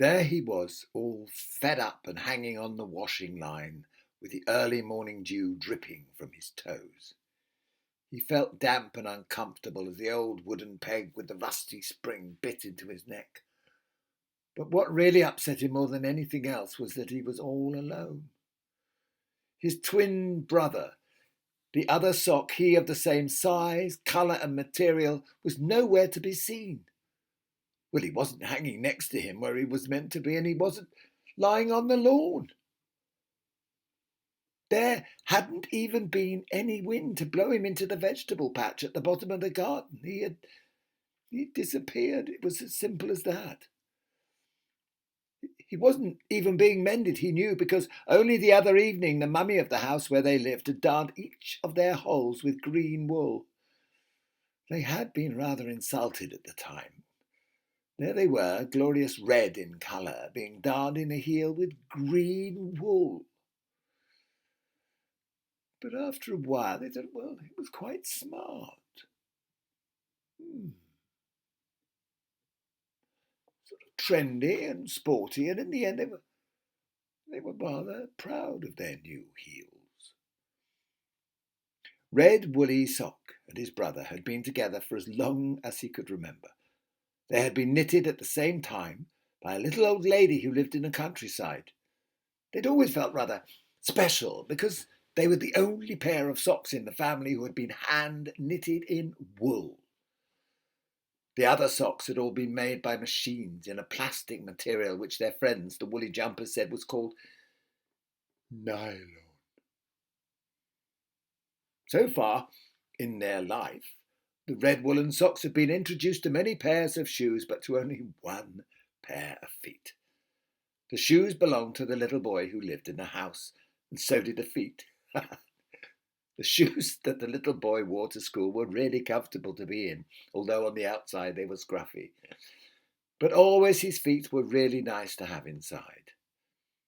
There he was, all fed up and hanging on the washing line, with the early morning dew dripping from his toes. He felt damp and uncomfortable as the old wooden peg with the rusty spring bit into his neck. But what really upset him more than anything else was that he was all alone. His twin brother, the other sock, he of the same size, colour and material, was nowhere to be seen. Well, he wasn't hanging next to him where he was meant to be, and he wasn't lying on the lawn. There hadn't even been any wind to blow him into the vegetable patch at the bottom of the garden. He'd disappeared. It was as simple as that. He wasn't even being mended, he knew, because only the other evening the mummy of the house where they lived had darned each of their holes with green wool. They had been rather insulted at the time. There they were, glorious red in colour, being darned in a heel with green wool. But after a while they thought, well, it was quite smart. Sort of trendy and sporty, and in the end they were rather proud of their new heels. Red Woolly Sock and his brother had been together for as long as he could remember. They had been knitted at the same time by a little old lady who lived in the countryside. They'd always felt rather special because they were the only pair of socks in the family who had been hand knitted in wool. The other socks had all been made by machines in a plastic material which their friends, the woolly jumpers, said was called nylon. So far in their life, the red woolen socks had been introduced to many pairs of shoes, but to only one pair of feet. The shoes belonged to the little boy who lived in the house, and so did the feet. The shoes that the little boy wore to school were really comfortable to be in, although on the outside they were scruffy. But always his feet were really nice to have inside,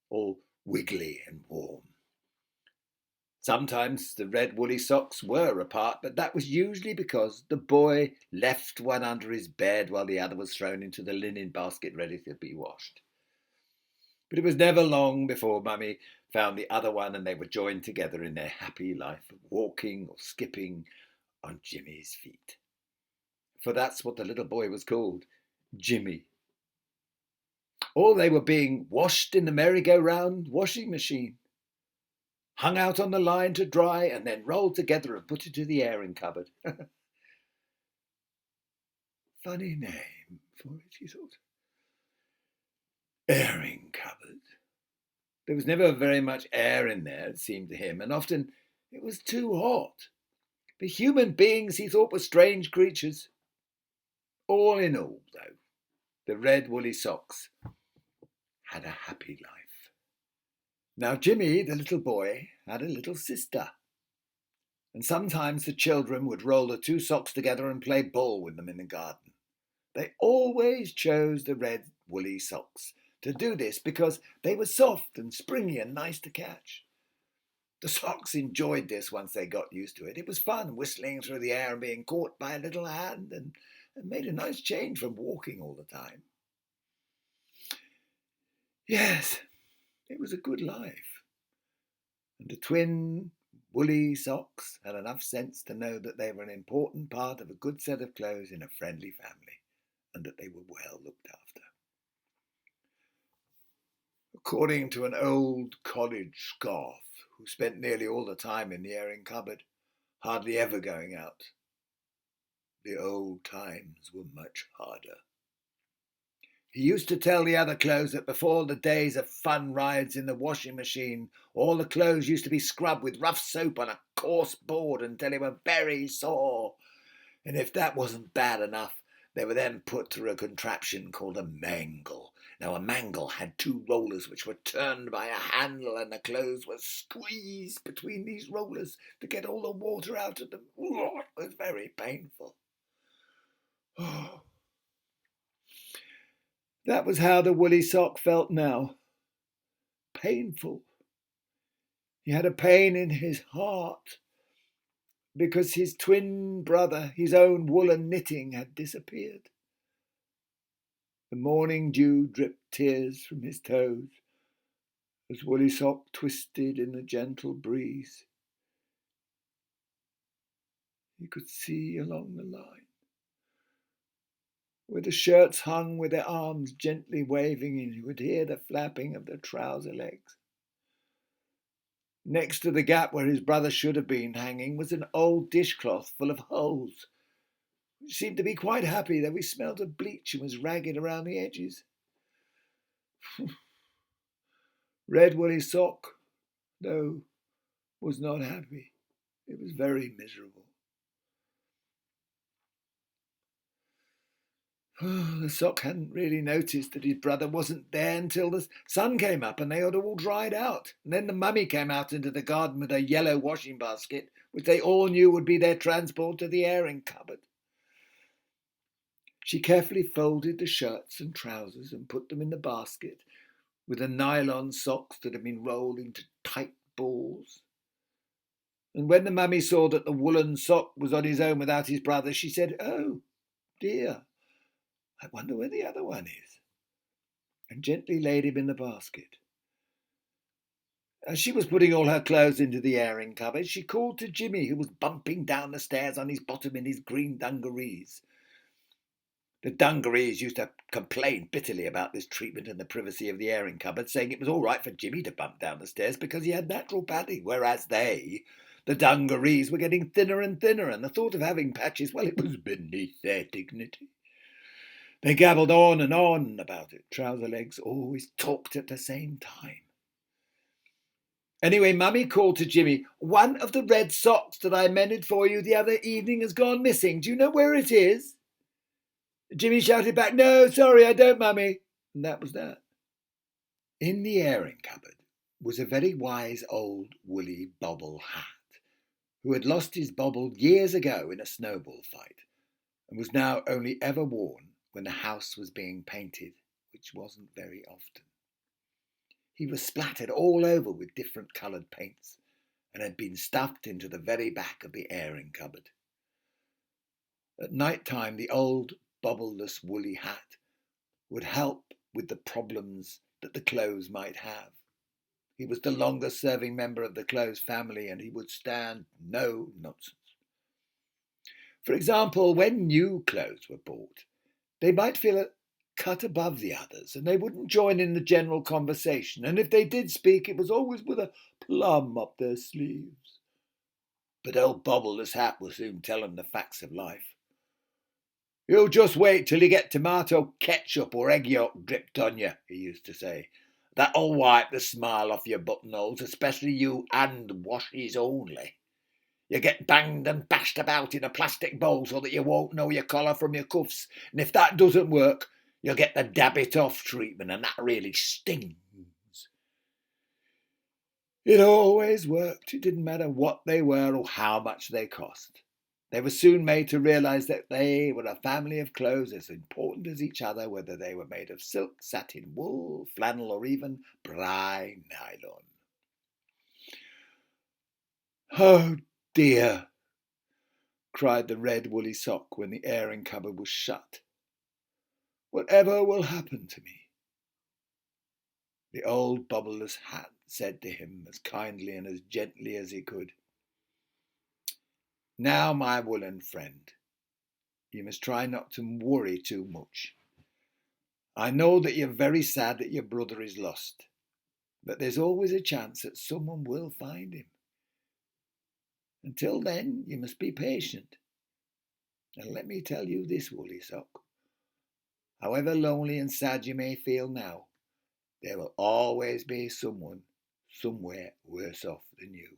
all wiggly and warm. Sometimes the red woolly socks were apart, but that was usually because the boy left one under his bed while the other was thrown into the linen basket ready to be washed. But it was never long before Mummy found the other one, and they were joined together in their happy life of walking or skipping on Jimmy's feet. For that's what the little boy was called, Jimmy. Or they were being washed in the merry-go-round washing machine, hung out on the line to dry, and then rolled together and put into the airing cupboard. Funny name for it, he thought. Airing cupboard. There was never very much air in there, it seemed to him, and often it was too hot. But human beings, he thought, were strange creatures. All in all, though, the red woolly socks had a happy life. Now Jimmy, the little boy, had a little sister, and sometimes the children would roll the two socks together and play ball with them in the garden. They always chose the red woolly socks to do this because they were soft and springy and nice to catch. The socks enjoyed this once they got used to it. It was fun whistling through the air and being caught by a little hand, and made a nice change from walking all the time. Yes, it was a good life. And the twin woolly socks had enough sense to know that they were an important part of a good set of clothes in a friendly family, and that they were well looked after. According to an old college scoff who spent nearly all the time in the airing cupboard, hardly ever going out, the old times were much harder. He used to tell the other clothes that before the days of fun rides in the washing machine, all the clothes used to be scrubbed with rough soap on a coarse board until they were very sore. And if that wasn't bad enough, they were then put through a contraption called a mangle. Now, a mangle had two rollers which were turned by a handle, and the clothes were squeezed between these rollers to get all the water out of them. Oh, it was very painful. Oh. That was how the woolly sock felt now. Painful. He had a pain in his heart because his twin brother, his own woolen knitting, had disappeared. The morning dew dripped tears from his toes as Woolly Sock twisted in the gentle breeze. He could see along the line, where the shirts hung with their arms gently waving, and he would hear the flapping of the trouser legs. Next to the gap where his brother should have been hanging was an old dishcloth full of holes, which seemed to be quite happy, though he smelled of bleach and was ragged around the edges. Red Woolly Sock, though, was not happy. It was very miserable. The Sock hadn't really noticed that his brother wasn't there until the sun came up and they had all dried out. And then the mummy came out into the garden with a yellow washing basket, which they all knew would be their transport to the airing cupboard. She carefully folded the shirts and trousers and put them in the basket with the nylon socks that had been rolled into tight balls. And when the mummy saw that the woolen sock was on his own without his brother, she said, "Oh, dear, I wonder where the other one is," and gently laid him in the basket. As she was putting all her clothes into the airing cupboard, she called to Jimmy, who was bumping down the stairs on his bottom in his green dungarees. The dungarees used to complain bitterly about this treatment in the privacy of the airing cupboard, saying it was all right for Jimmy to bump down the stairs because he had natural padding, whereas the dungarees, were getting thinner and thinner, and the thought of having patches, well, it was beneath their dignity. They gabbled on and on about it. Trouser legs always talked at the same time. Anyway, Mummy called to Jimmy, "One of the red socks that I mended for you the other evening has gone missing. Do you know where it is?" Jimmy shouted back, "No, sorry, I don't, Mummy." And that was that. In the airing cupboard was a very wise old woolly bobble hat, who had lost his bobble years ago in a snowball fight, and was now only ever worn when the house was being painted, which wasn't very often. He was splattered all over with different coloured paints, and had been stuffed into the very back of the airing cupboard. At night time, the old bobbleless woolly hat would help with the problems that the clothes might have. He was the longest serving member of the clothes family, and he would stand no nonsense. For example, when new clothes were bought, they might feel a cut above the others, and they wouldn't join in the general conversation, and if they did speak, it was always with a plum up their sleeves. But old Bobbleless Hat will soon tell them the facts of life. "You just wait till you get tomato ketchup or egg yolk dripped on you," he used to say. "That'll wipe the smile off your buttonholes, especially you hand washes only. You get banged and bashed about in a plastic bowl so that you won't know your collar from your cuffs, and if that doesn't work, you'll get the dab it off treatment, and that really stings." It always worked. It didn't matter what they were or how much they cost. They were soon made to realise that they were a family of clothes as important as each other, whether they were made of silk, satin, wool, flannel, or even bry nylon. "Oh dear," cried the red woolly sock when the airing cupboard was shut. "Whatever will happen to me?" The old bobbleless hat said to him as kindly and as gently as he could, "Now, my woolen friend, you must try not to worry too much. I know that you're very sad that your brother is lost, but there's always a chance that someone will find him. Until then, you must be patient. And let me tell you this, Woolly Sock, however lonely and sad you may feel now, there will always be someone somewhere worse off than you.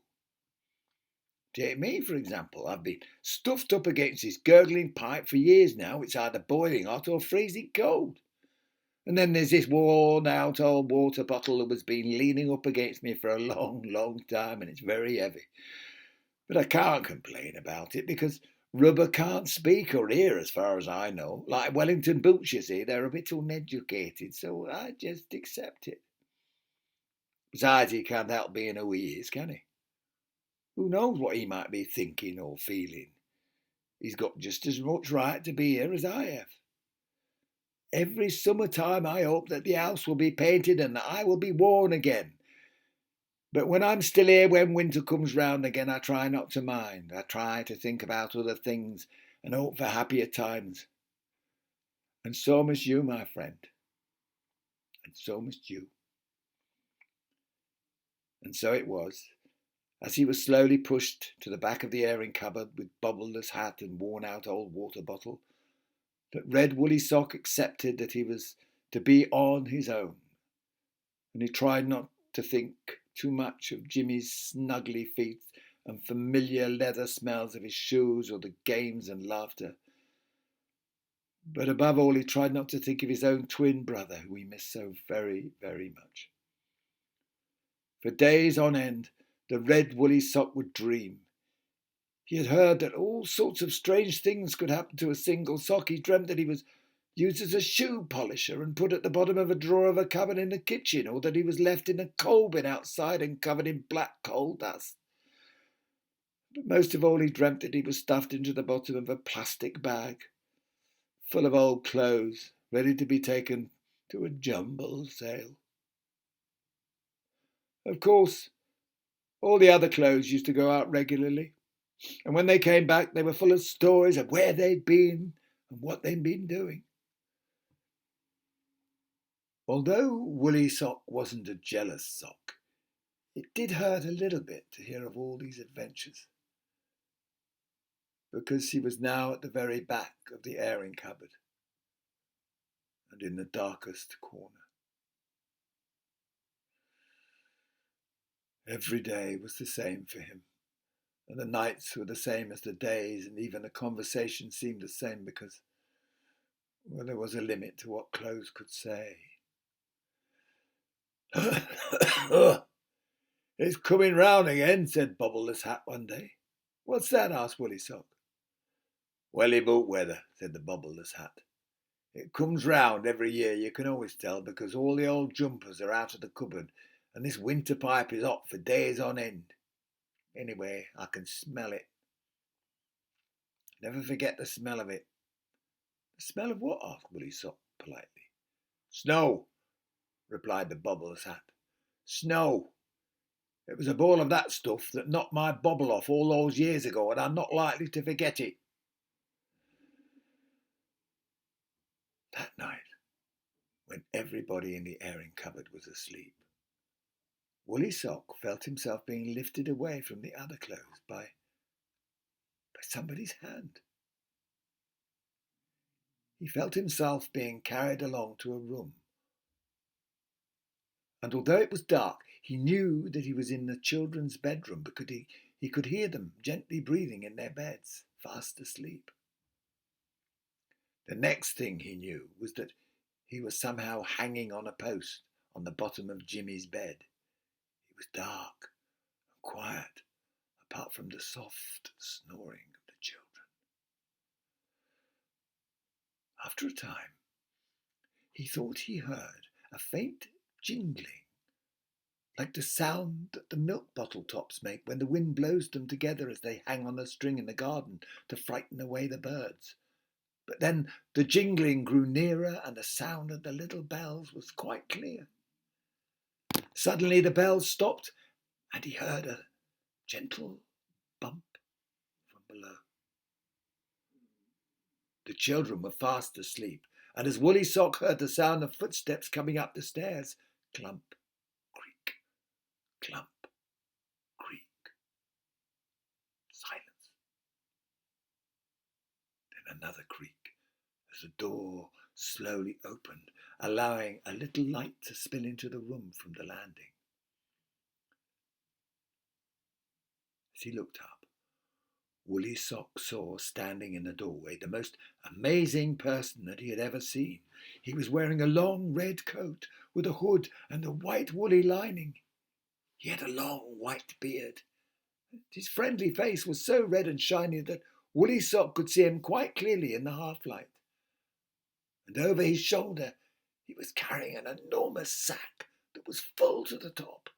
Take me, for example. I've been stuffed up against this gurgling pipe for years now. It's either boiling hot or freezing cold. And then there's this worn-out old water bottle that has been leaning up against me for a long, long time, and it's very heavy. But I can't complain about it because rubber can't speak or hear as far as I know. Like Wellington boots, you see, they're a bit uneducated, so I just accept it. Besides, he can't help being who he is, can he? Who knows what he might be thinking or feeling? He's got just as much right to be here as I have. Every summertime I hope that the house will be painted and that I will be worn again. But when I'm still here, when winter comes round again, I try not to mind. I try to think about other things and hope for happier times. And so must you, my friend. And so must you. And so it was, as he was slowly pushed to the back of the airing cupboard with bubbleless hat and worn-out old water bottle, that Red Woolly Sock accepted that he was to be on his own, and he tried not to think too much of Jimmy's snuggly feet and familiar leather smells of his shoes or the games and laughter. But above all, he tried not to think of his own twin brother, who he missed so very, very much. For days on end, the Red Woolly Sock would dream. He had heard that all sorts of strange things could happen to a single sock. He dreamt that he was used as a shoe polisher and put at the bottom of a drawer of a cupboard in the kitchen, or that he was left in a coal bin outside and covered in black coal dust. But most of all, he dreamt that he was stuffed into the bottom of a plastic bag, full of old clothes, ready to be taken to a jumble sale. Of course, all the other clothes used to go out regularly, and when they came back, they were full of stories of where they'd been and what they'd been doing. Although Woolly Sock wasn't a jealous sock, it did hurt a little bit to hear of all these adventures, because he was now at the very back of the airing cupboard and in the darkest corner. Every day was the same for him, and the nights were the same as the days, and even the conversation seemed the same because, well, there was a limit to what clothes could say. "It's coming round again," said Bobbleless Hat one day. "What's that?" asked Woolly Sock. "Welly boot weather," said the Bobbleless Hat. "It comes round every year, you can always tell, because all the old jumpers are out of the cupboard, and this winter pipe is hot for days on end. Anyway, I can smell it. Never forget the smell of it." "The smell of what?" asked Woolly Sock politely. "Snow," replied the Bobbleless Hat. "Snow. It was a ball of that stuff that knocked my bobble off all those years ago, and I'm not likely to forget it." That night, when everybody in the airing cupboard was asleep, Woolly Sock felt himself being lifted away from the other clothes by somebody's hand. He felt himself being carried along to a room, and although it was dark, he knew that he was in the children's bedroom because he could hear them gently breathing in their beds, fast asleep. The next thing he knew was that he was somehow hanging on a post on the bottom of Jimmy's bed. It was dark and quiet, apart from the soft snoring of the children. After a time, he thought he heard a faint jingling, like the sound that the milk bottle tops make when the wind blows them together as they hang on a string in the garden to frighten away the birds. But then the jingling grew nearer, and the sound of the little bells was quite clear. Suddenly the bells stopped, and he heard a gentle bump from below. The children were fast asleep, and as Woolly Sock heard the sound of footsteps coming up the stairs, clump, creak, clump, creak. Silence. Then another creak as the door slowly opened, allowing a little light to spill into the room from the landing. As he looked up, Woolly Sock saw standing in the doorway the most amazing person that he had ever seen. He was wearing a long red coat with a hood and a white woolly lining. He had a long white beard. His friendly face was so red and shiny that Woolly Sock could see him quite clearly in the half-light. And over his shoulder he was carrying an enormous sack that was full to the top.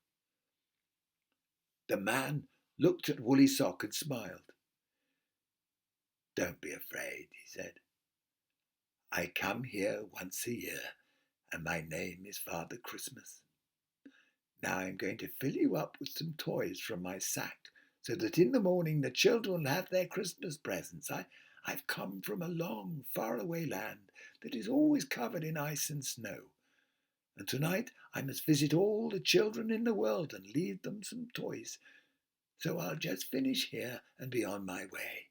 The man looked at Woolly Sock and smiled. "Don't be afraid," he said. I come here once a year, and my name is Father Christmas. Now I'm going to fill you up with some toys from my sack, so that in the morning the children will have their Christmas presents. I've come from a long, faraway land that is always covered in ice and snow. And tonight I must visit all the children in the world and leave them some toys. So I'll just finish here and be on my way.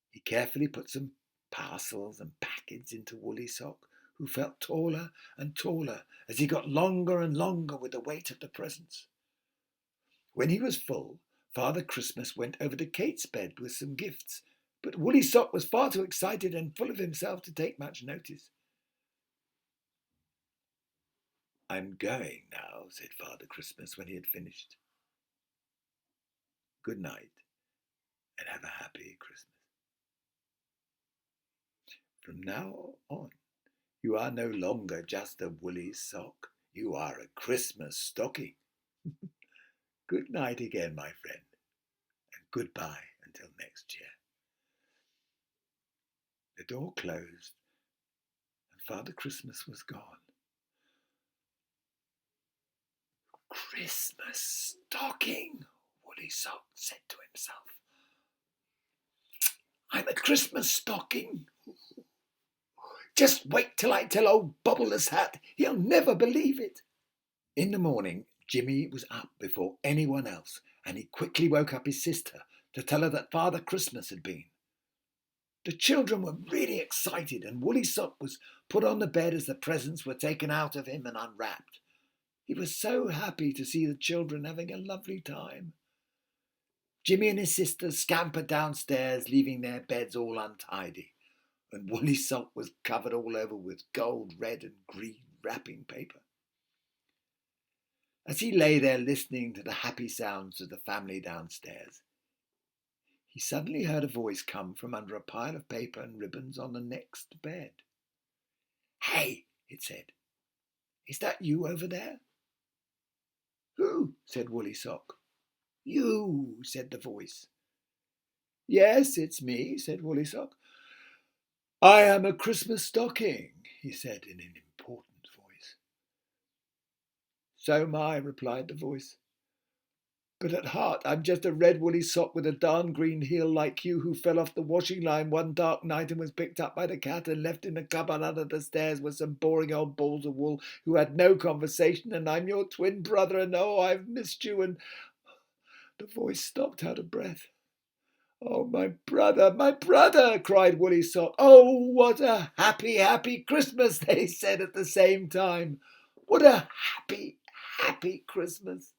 He carefully put some parcels and packets into Woolly Sock, who felt taller and taller as he got longer and longer with the weight of the presents. When he was full, Father Christmas went over to Kate's bed with some gifts, but Woolly Sock was far too excited and full of himself to take much notice. I'm going now, said Father Christmas when he had finished. Good night, and have a happy Christmas. From now on, you are no longer just a woolly sock. You are a Christmas stocking. Good night again, my friend, and goodbye until next year. The door closed, and Father Christmas was gone. Christmas stocking, Woolly Sock said to himself. I'm a Christmas stocking. Just wait till I tell old Bobbleless Hat. He'll never believe it. In the morning, Jimmy was up before anyone else, and he quickly woke up his sister to tell her that Father Christmas had been. The children were really excited, and Woolly Sock was put on the bed as the presents were taken out of him and unwrapped. He was so happy to see the children having a lovely time. Jimmy and his sister scampered downstairs, leaving their beds all untidy, and Woolly Sock was covered all over with gold, red and green wrapping paper. As he lay there listening to the happy sounds of the family downstairs, he suddenly heard a voice come from under a pile of paper and ribbons on the next bed. Hey, it said, is that you over there? Who? Said Woolly Sock. You, said the voice. Yes, it's me, said Woolly Sock. I am a Christmas stocking, he said in an important voice. So am I, replied the voice. But at heart I'm just a red woolly sock with a darn green heel like you, who fell off the washing line one dark night and was picked up by the cat and left in a cupboard under the stairs with some boring old balls of wool who had no conversation, and I'm your twin brother, and oh, I've missed you, and... The voice stopped out of breath. Oh, my brother, cried Woolly Sock. Oh, what a happy, happy Christmas, they said at the same time. What a happy, happy Christmas.